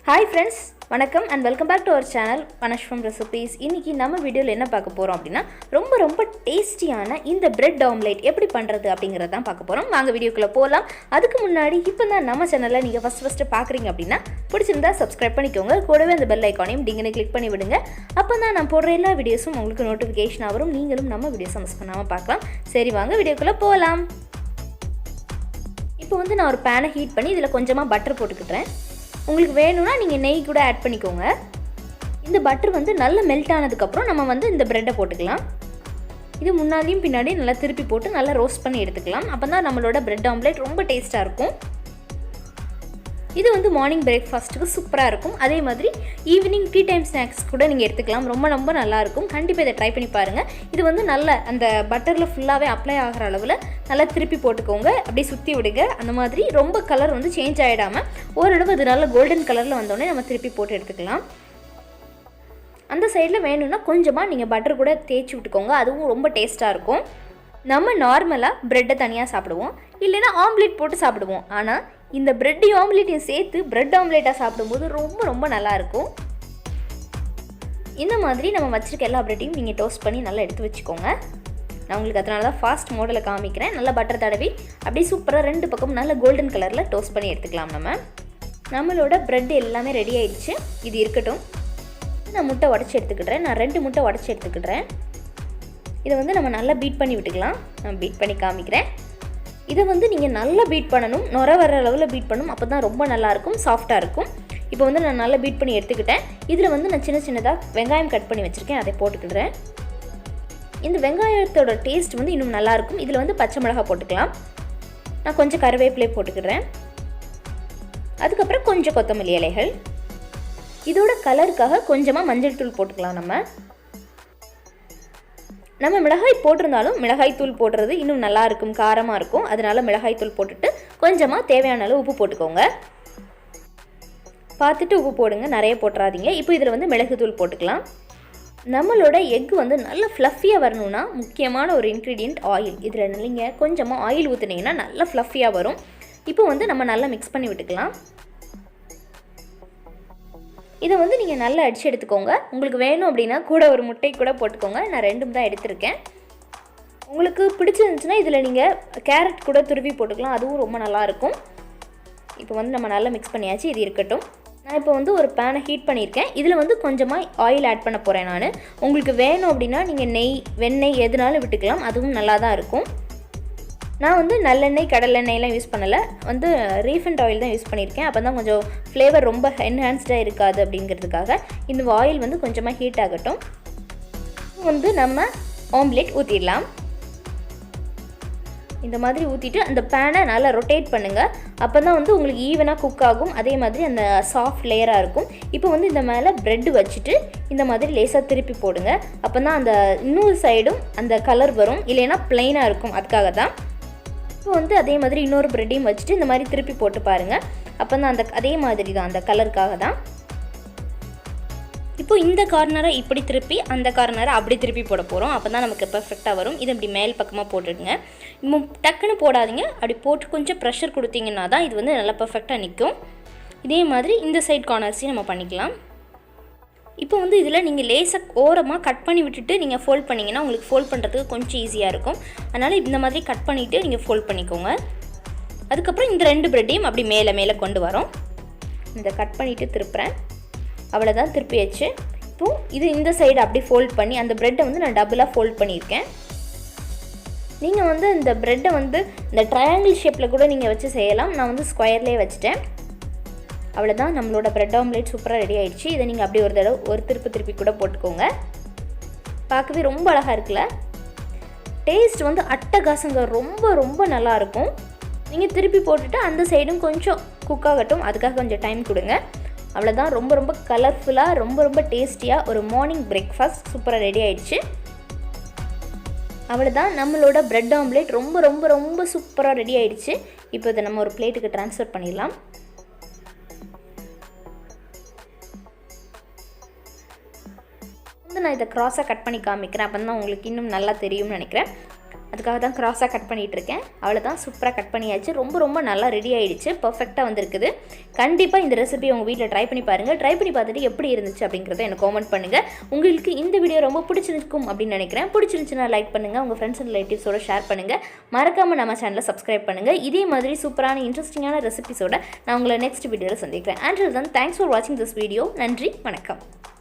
Hi friends, வணக்கம் and welcome back to our channel Vanashram Recipes. இன்னைக்கு நம்ம வீடியோல என்ன பார்க்க போறோம் அப்படினா ரொம்ப டேஸ்டியான இந்த bread omelette எப்படி பண்றது அப்படிங்கறத தான் பார்க்க போறோம். வாங்க வீடியோக்குள்ள போலாம். அதுக்கு முன்னாடி இப்போதான் நம்ம சேனலை நீங்க ஃபர்ஸ்ட் பாக்குறீங்க அப்படினா பிடிச்சிருந்தா subscribe பண்ணிக்கோங்க. கூடவே அந்த bell ஐகானையும் டிங்னு click பண்ணி விடுங்க. அப்பதான் நான் போடுற எல்லா வீடியோஸும் உங்களுக்கு நோட்டிஃபிகேஷன் வரும். நீங்களும் நம்ம வீடியோஸ் மிஸ் பண்ணாம பார்க்கலாம். சரி வாங்க வீடியோக்குள்ள போலாம். இப்போ வந்து நான் ஒரு pan ஹீட் பண்ணி இதல கொஞ்சமா பட்டர் போட்டுக்கிறேன். உங்களுக்கு வேணும்னா நீங்க நெய் கூட ஆட் பண்ணிக்கோங்க. இந்த பட்டர் வந்து நல்ல மெல்ட் ஆனதுக்கு அப்புறம் நம்ம வந்து இந்த பிரெட்டை போட்டுக்கலாம். இது முன்னாடியும் பின்னாடியும் நல்லா திருப்பி போட்டு நல்லா ரோஸ்ட் பண்ணி எடுத்துக்கலாம். அப்பதான் நம்மளோட பிரெட் ஆம்லெட் ரொம்ப டேஸ்டா இருக்கும். இது வந்து மார்னிங் பிரேக்ஃபாஸ்ட்க்கு சூப்பரா இருக்கும். அதே மாதிரி ஈவினிங் டீ டைம் ஸ்நாக்ஸ் கூட நீங்க எடுத்துக்கலாம். ரொம்ப நல்லா இருக்கும். கண்டிப்பா இத ட்ரை பண்ணி பாருங்க. இது வந்து நல்ல அந்த பட்டர்ல ஃபுல்லாவே அப்ளை ஆகுற அளவுல நல்லா திருப்பி போட்டுக்கோங்க. அப்படியே சுத்தி விடுங்க. அந்த மாதிரி ரொம்ப கலர் வந்து சேஞ்ச் ஆயிடாம ஓரளவு இது நல்ல கோல்டன் கலர்ல வந்தோனே நம்ம திருப்பி போட்டு எடுத்துக்கலாம். அந்த சைடுல வேணும்னா கொஞ்சமா நீங்க பட்டர் கூட தேய்ச்சி விட்டுக்கோங்க. அதுவும் ரொம்ப டேஸ்டா இருக்கும். நம்ம நார்மலா பிரெட்டை தனியா சாப்பிடுவோம். இல்லனா ஆம்லெட் போட்டு சாப்பிடுவோம். ஆனா இந்த பிரெட் ஆம்லெட்டையும் சேர்த்து பிரெட் ஆம்லெட்டா சாப்பிடும்போது ரொம்ப நல்லா இருக்கும். இந்த மாதிரி நம்ம வச்சிருக்க எல்லா பிரெட்டையும் நீங்க டோஸ்ட் பண்ணி நல்லா எடுத்து வச்சுக்கோங்க. நான் உங்களுக்கு அதனால தான் ஃபாஸ்ட் மோட்ல காமிக்கிறேன். நல்லா பட்டர் தடவி அப்படியே சூப்பரா ரெண்டு பக்கம் நல்ல கோல்டன் கலர்ல டோஸ்ட் பண்ணி எடுத்துக்கலாம் நம்மளோட பிரெட் எல்லாமே ரெடி ஆயிடுச்சு. இது இருக்கட்டும். நான் முட்டை உடைச்சு எடுத்துக்கிறேன். நான் 2 முட்டை உடைச்சு எடுத்துக்கிறேன். இதை வந்து நம்ம நல்லா பீட் பண்ணி விட்டுக்கலாம். நான் பீட் பண்ணி காமிக்கிறேன். இதை வந்து நீங்கள் நல்லா பீட் பண்ணணும். நுர வர அளவில் பீட் பண்ணணும். அப்போ தான் ரொம்ப நல்லாயிருக்கும், சாஃப்டாக இருக்கும். இப்போ வந்து நான் நல்லா பீட் பண்ணி எடுத்துக்கிட்டேன். இதில் வந்து நான் சின்னதாக வெங்காயம் கட் பண்ணி வச்சுருக்கேன். அதை போட்டுக்கிடுறேன். இந்த வெங்காயத்தோட டேஸ்ட் வந்து இன்னும் நல்லாயிருக்கும். இதில் வந்து பச்சை மிளகாய் போட்டுக்கலாம். நான் கொஞ்சம் கருவேப்பிலை போட்டுக்கிடுறேன். அதுக்கப்புறம் கொஞ்சம் கொத்தமல்லி இலைகள். இதோட கலருக்காக கொஞ்சமாக மஞ்சள் தூள் போட்டுக்கலாம். நம்ம மிளகாய் போட்டிருந்தாலும் மிளகாய் தூள் போடுறது இன்னும் நல்லா இருக்கும், காரமாக இருக்கும். அதனால மிளகாய் தூள் போட்டுட்டு கொஞ்சமாக தேவையான அளவு உப்பு போட்டுக்கோங்க. பார்த்துட்டு உப்பு போடுங்க, நிறைய போட்டுறாதீங்க. இப்போ இதில் வந்து மிளகு தூள் போட்டுக்கலாம். நம்மளோட எக் வந்து நல்லா ஃப்ளஃபியாக வரணும்னா முக்கியமான ஒரு இன்க்ரீடியன்ட் ஆயில். இதில் நீங்கள் கொஞ்சமாக ஆயில் ஊற்றுனீங்கன்னா நல்லா ஃப்ளஃபியாக வரும். இப்போ வந்து நம்ம நல்லா மிக்ஸ் பண்ணி விட்டுக்கலாம். இதை வந்து நீங்கள் நல்லா அடித்து எடுத்துக்கோங்க. உங்களுக்கு வேணும் அப்படின்னா கூட ஒரு முட்டை கூட போட்டுக்கோங்க. நான் 2 தான் எடுத்திருக்கேன். உங்களுக்கு பிடிச்சிருந்துச்சுன்னா இதில் நீங்கள் கேரட் கூட துருவி போட்டுக்கலாம். அதுவும் ரொம்ப நல்லாயிருக்கும். இப்போ வந்து நம்ம நல்லா மிக்ஸ் பண்ணியாச்சு. இது இருக்கட்டும். நான் இப்போ வந்து ஒரு பேனை ஹீட் பண்ணியிருக்கேன். இதில் வந்து கொஞ்சமாக ஆயில் ஆட் பண்ண போகிறேன் நான். உங்களுக்கு வேணும் அப்படின்னா நீங்கள் நெய், வெண்ணெய் எதுனாலும் விட்டுக்கலாம். அதுவும் நல்லா தான் இருக்கும். நான் வந்து நல்லெண்ணெய், கடலெண்ணெய்லாம் யூஸ் பண்ணலை. வந்து ரீஃபைண்ட் ஆயில் தான் யூஸ் பண்ணியிருக்கேன். அப்போ தான் கொஞ்சம் ஃப்ளேவர் ரொம்ப என்ஹான்ஸ்டாக இருக்காது அப்படிங்கிறதுக்காக. இந்த ஆயில் வந்து கொஞ்சமாக ஹீட் ஆகட்டும். வந்து நம்ம ஆம்லெட் ஊற்றிடலாம். இந்த மாதிரி ஊற்றிட்டு அந்த பேனை நல்லா ரொட்டேட் பண்ணுங்கள். அப்போ தான் வந்து உங்களுக்கு ஈவனாக குக் ஆகும். அதே மாதிரி அந்த சாஃப்ட் லேயராக இருக்கும். இப்போ வந்து இந்த மேலே ப்ரெட்டு வச்சுட்டு இந்த மாதிரி லேசாக திருப்பி போடுங்க. அப்போ தான் அந்த இன்னொரு சைடும் அந்த கலர் வரும். இல்லைன்னா பிளெயினாக இருக்கும். அதுக்காக தான். இப்போ வந்து அதே மாதிரி இன்னொரு ப்ரெட்டையும் வச்சுட்டு இந்த மாதிரி திருப்பி போட்டு பாருங்கள். அப்போ தான் அதே மாதிரி தான், அந்த கலருக்காக தான். இப்போ இந்த கார்னரை இப்படி திருப்பி அந்த கார்னரை அப்படி திருப்பி போட போகிறோம். அப்போ தான் நமக்கு பெர்ஃபெக்டாக வரும். இது இப்படி மேல் பக்கமாக போட்டுடுங்க. டக்குன்னு போடாதீங்க. அப்படி போட்டு கொஞ்சம் ப்ரெஷர் கொடுத்தீங்கன்னா தான் இது வந்து நல்லா பெர்ஃபெக்டாக நிற்கும். இதே மாதிரி இந்த சைட் கார்னர்ஸையும் நம்ம பண்ணிக்கலாம். இப்போ வந்து இதில் நீங்கள் லேசாக ஓரமாக கட் பண்ணி விட்டுட்டு நீங்கள் ஃபோல்ட் பண்ணிங்கன்னா உங்களுக்கு ஃபோல்ட் பண்ணுறதுக்கு கொஞ்சம் ஈஸியாக இருக்கும். அதனால் இந்த மாதிரி கட் பண்ணிவிட்டு நீங்கள் ஃபோல்ட் பண்ணிக்கோங்க. அதுக்கப்புறம் இந்த 2 ப்ரெட்டையும் அப்படி மேலே கொண்டு வரோம். இதை கட் பண்ணிவிட்டு திருப்புறேன். அவ்வளோதான், திருப்பியாச்சு. இப்போது இது இந்த சைடு அப்படி ஃபோல்ட் பண்ணி அந்த ப்ரெட்டை வந்து நான் டபுளாக ஃபோல்ட் பண்ணியிருக்கேன். நீங்கள் வந்து இந்த ப்ரெட்டை வந்து இந்த ட்ரையாங்கிள் ஷேப்பில் கூட நீங்கள் வச்சு செய்யலாம். நான் வந்து ஸ்கொயர்லேயே வச்சுட்டேன். அவ்வளோதான், நம்மளோட பிரெட் ஆம்லெட் சூப்பராக ரெடி ஆகிடுச்சு. இதை நீங்கள் அப்படியே ஒரு தடவை ஒரு திருப்பி கூட போட்டுக்கோங்க. பார்க்கவே ரொம்ப அழகாக இருக்குல்ல. டேஸ்ட் வந்து அட்டகாசங்க, ரொம்ப நல்லாயிருக்கும். நீங்கள் திருப்பி போட்டுட்டு அந்த சைடும் கொஞ்சம் குக் ஆகட்டும். அதுக்காக கொஞ்சம் டைம் கொடுங்க. அவ்வளோதான், ரொம்ப கலர்ஃபுல்லாக ரொம்ப டேஸ்டியாக ஒரு மார்னிங் பிரேக்ஃபாஸ்ட் சூப்பராக ரெடி ஆகிடுச்சு. அவ்வளோதான், நம்மளோட பிரெட் ஆம்லெட் ரொம்ப சூப்பராக ரெடி ஆகிடுச்சு. இப்போ இதை நம்ம ஒரு பிளேட்டுக்கு ட்ரான்ஸ்ஃபர் பண்ணிடலாம். நான் இதை க்ராஸாக கட் பண்ணி காமிக்கிறேன். அப்போ தான் உங்களுக்கு இன்னும் நல்லா தெரியும்னு நினைக்கிறேன். அதுக்காக தான் கிராஸாக கட் பண்ணிகிட்டு இருக்கேன். அவ்வளோதான், சூப்பராக கட் பண்ணியாச்சு. ரொம்ப நல்லா ரெடி ஆகிடுச்சு, பர்ஃபெக்டாக வந்திருக்குது. கண்டிப்பாக இந்த ரெசிபி உங்கள் வீட்டில் ட்ரை பண்ணி பாருங்கள். ட்ரை பண்ணி பார்த்துட்டு எப்படி இருந்துச்சு அப்படிங்கிறத எனக்கு காமெண்ட் பண்ணுங்கள். உங்களுக்கு இந்த வீடியோ ரொம்ப பிடிச்சிருக்கும் அப்படின்னு நினைக்கிறேன். பிடிச்சிருந்துச்சுன்னா லைக் பண்ணுங்கள், உங்கள் ஃப்ரெண்ட்ஸ் அண்ட் ரிலேட்டிவ்ஸோட ஷேர் பண்ணுங்கள். மறக்காமல் நம்ம சேனலை சப்ஸ்கிரைப் பண்ணுங்கள். இதே மாதிரி சூப்பரான இன்ட்ரெஸ்டிங்கான ரெசிபிஸோட நான் உங்களை நெக்ஸ்ட் வீடியோவில் சந்திக்கிறேன். Until then, thanks for watching this video. நன்றி, வணக்கம்.